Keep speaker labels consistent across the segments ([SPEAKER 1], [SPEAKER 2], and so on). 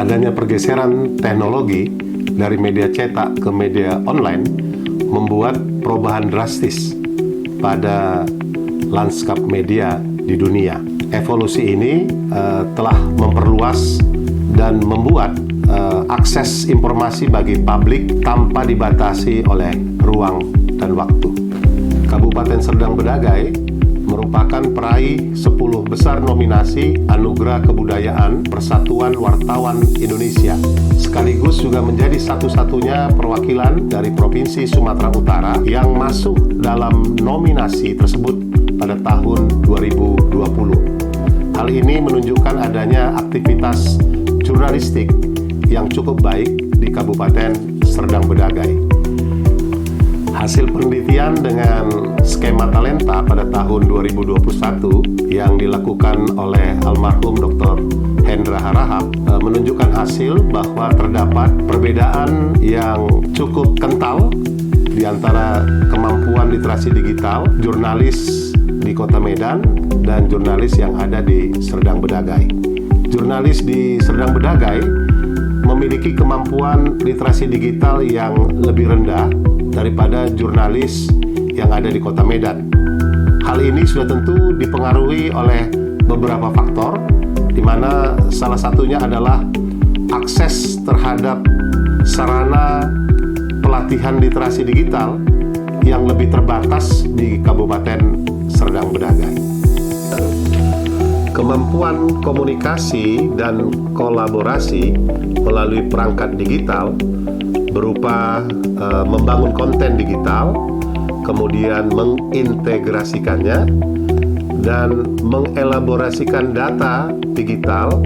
[SPEAKER 1] Adanya pergeseran teknologi dari media cetak ke media online membuat perubahan drastis pada lanskap media di dunia. Evolusi ini telah memperluas dan membuat akses informasi bagi publik tanpa dibatasi oleh ruang dan waktu. Kabupaten Serdang Bedagai merupakan peraih 10 besar nominasi Anugerah Kebudayaan Persatuan Wartawan Indonesia, sekaligus juga menjadi satu-satunya perwakilan dari Provinsi Sumatera Utara yang masuk dalam nominasi tersebut pada tahun 2020. Hal ini menunjukkan adanya aktivitas jurnalistik yang cukup baik di Kabupaten Serdang Bedagai. Hasil penelitian dengan skema talenta pada tahun 2021 yang dilakukan oleh almarhum Dr. Hendra Harahap menunjukkan hasil bahwa terdapat perbedaan yang cukup kental di antara kemampuan literasi digital jurnalis di Kota Medan dan jurnalis yang ada di Serdang Bedagai. Jurnalis di Serdang Bedagai memiliki kemampuan literasi digital yang lebih rendah daripada jurnalis yang ada di Kota Medan. Hal ini sudah tentu dipengaruhi oleh beberapa faktor, di mana salah satunya adalah akses terhadap sarana pelatihan literasi digital yang lebih terbatas di Kabupaten Serdang Bedagai. Kemampuan komunikasi dan kolaborasi melalui perangkat digital berupa membangun konten digital, kemudian mengintegrasikannya, dan mengelaborasikan data digital,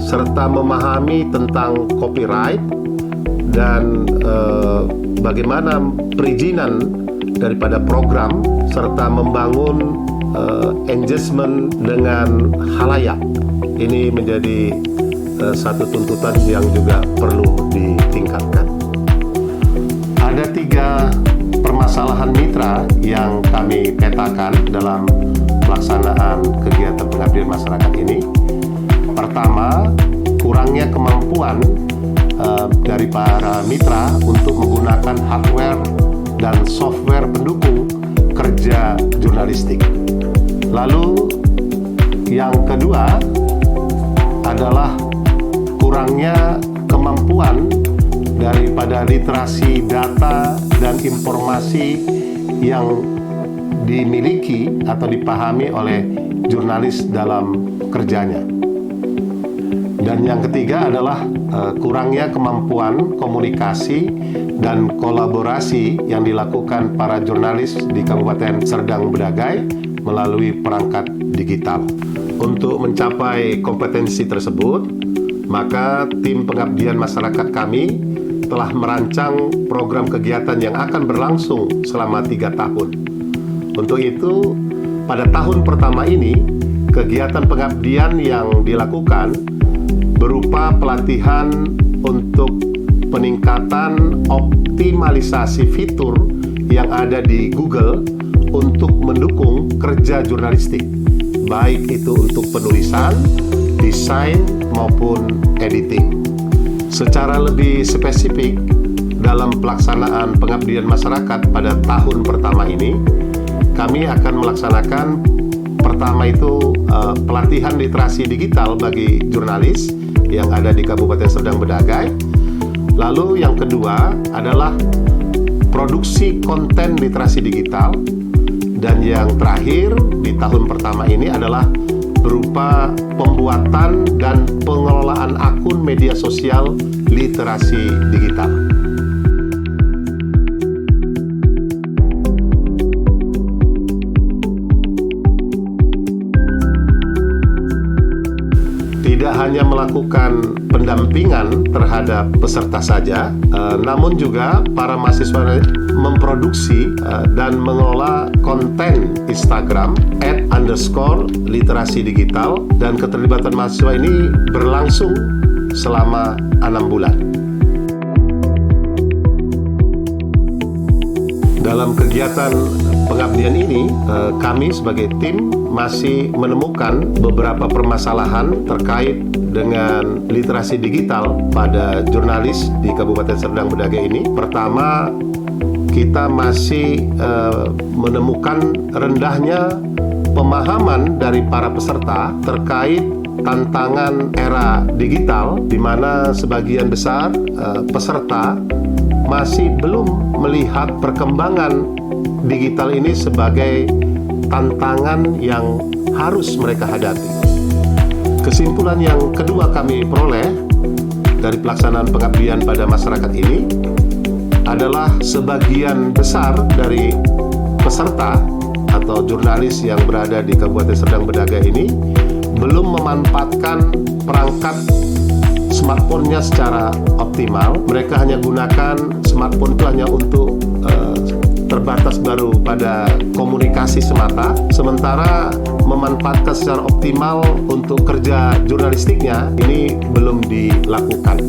[SPEAKER 1] serta memahami tentang copyright dan bagaimana perizinan daripada program, serta membangun engagement dengan halayak. Ini menjadi satu tuntutan yang juga perlu ditingkatkan. Ada 3 permasalahan mitra yang kami petakan dalam pelaksanaan kegiatan pengabdian masyarakat ini. Pertama, kurangnya kemampuan dari para mitra untuk menggunakan hardware dan software pendukung kerja jurnalistik. Lalu yang kedua adalah kurangnya kemampuan daripada literasi data dan informasi yang dimiliki atau dipahami oleh jurnalis dalam kerjanya. Dan yang ketiga adalah kurangnya kemampuan komunikasi dan kolaborasi yang dilakukan para jurnalis di Kabupaten Serdang Bedagai melalui perangkat digital. Untuk mencapai kompetensi tersebut, maka tim pengabdian masyarakat kami telah merancang program kegiatan yang akan berlangsung selama 3 tahun. Untuk itu, pada tahun pertama ini, kegiatan pengabdian yang dilakukan berupa pelatihan untuk peningkatan optimalisasi fitur yang ada di Google untuk mendukung kerja jurnalistik, baik itu untuk penulisan, desain, maupun editing. Secara lebih spesifik, dalam pelaksanaan pengabdian masyarakat pada tahun pertama ini, kami akan melaksanakan pertama itu pelatihan literasi digital bagi jurnalis yang ada di Kabupaten Serdang Bedagai. Lalu yang kedua adalah produksi konten literasi digital. Dan yang terakhir di tahun pertama ini adalah berupa pembuatan dan pengelolaan akun media sosial literasi digital. Tidak hanya melakukan pendampingan terhadap peserta saja, namun juga para mahasiswa memproduksi dan mengelola konten Instagram @_literasi digital, dan keterlibatan mahasiswa ini berlangsung selama 6 bulan. Dalam kegiatan pengabdian ini, kami sebagai tim masih menemukan beberapa permasalahan terkait dengan literasi digital pada jurnalis di Kabupaten Serdang Bedagai ini. Pertama, kita masih menemukan rendahnya pemahaman dari para peserta terkait tantangan era digital, di mana sebagian besar peserta masih belum melihat perkembangan digital ini sebagai tantangan yang harus mereka hadapi. Kesimpulan yang kedua kami peroleh dari pelaksanaan pengabdian pada masyarakat ini adalah sebagian besar dari peserta atau jurnalis yang berada di Kabupaten Serdang Bedagai ini belum memanfaatkan perangkat smartphone-nya secara optimal. Mereka hanya gunakan smartphone itu hanya untuk terbatas baru pada komunikasi semata, sementara memanfaatkan secara optimal untuk kerja jurnalistiknya ini belum dilakukan.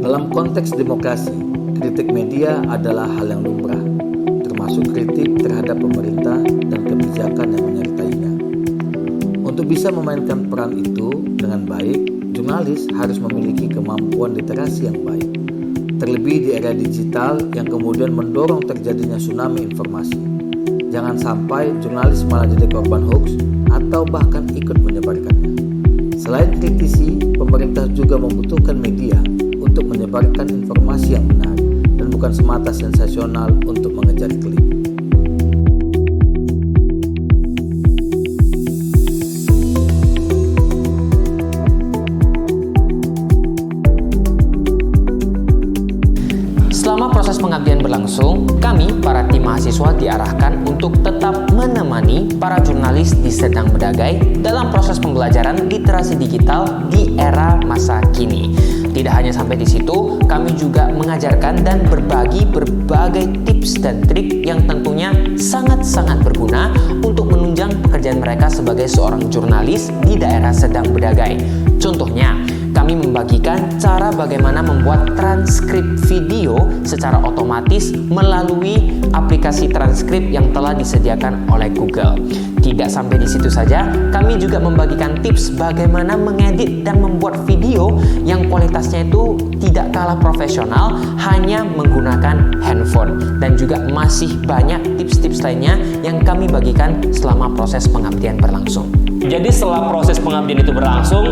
[SPEAKER 2] Dalam konteks demokrasi, kritik media adalah hal yang lumrah, termasuk kritik terhadap pemerintah dan kebijakan yang menyertainya. Untuk bisa memainkan peran itu dengan baik, jurnalis harus memiliki kemampuan literasi yang baik. Terlebih di era digital yang kemudian mendorong terjadinya tsunami informasi. Jangan sampai jurnalis malah jadi korban hoax atau bahkan ikut menyebarkannya. Selain kritisi, pemerintah juga membutuhkan media untuk menyebarkan informasi yang benar dan bukan semata sensasional untuk mengejar klik.
[SPEAKER 3] Selama proses pengabdian berlangsung, kami, para tim mahasiswa diarahkan untuk tetap menemani para jurnalis di Serdang Bedagai dalam proses pembelajaran literasi digital di era masa kini. Tidak hanya sampai di situ, kami juga mengajarkan dan berbagi berbagai tips dan trik yang tentunya sangat-sangat berguna untuk menunjang pekerjaan mereka sebagai seorang jurnalis di daerah Serdang Bedagai. Contohnya, kami membagikan cara bagaimana membuat transkrip video secara otomatis melalui aplikasi transkrip yang telah disediakan oleh Google. Tidak sampai di situ saja, kami juga membagikan tips bagaimana mengedit dan membuat video yang kualitasnya itu tidak kalah profesional hanya menggunakan handphone. Dan juga masih banyak tips-tips lainnya yang kami bagikan selama proses pengabdian berlangsung.
[SPEAKER 4] Jadi setelah proses pengabdian itu berlangsung,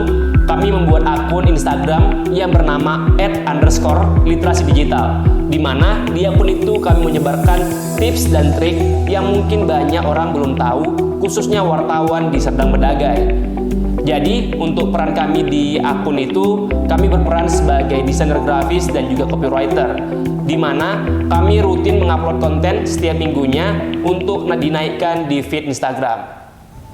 [SPEAKER 4] kami membuat akun Instagram yang bernama @_literasi_digital, di mana di akun itu kami menyebarkan tips dan trik yang mungkin banyak orang belum tahu, khususnya wartawan di Serdang Bedagai. Jadi untuk peran kami di akun itu, kami berperan sebagai desainer grafis dan juga copywriter, di mana kami rutin mengupload konten setiap minggunya untuk dinaikkan di feed Instagram.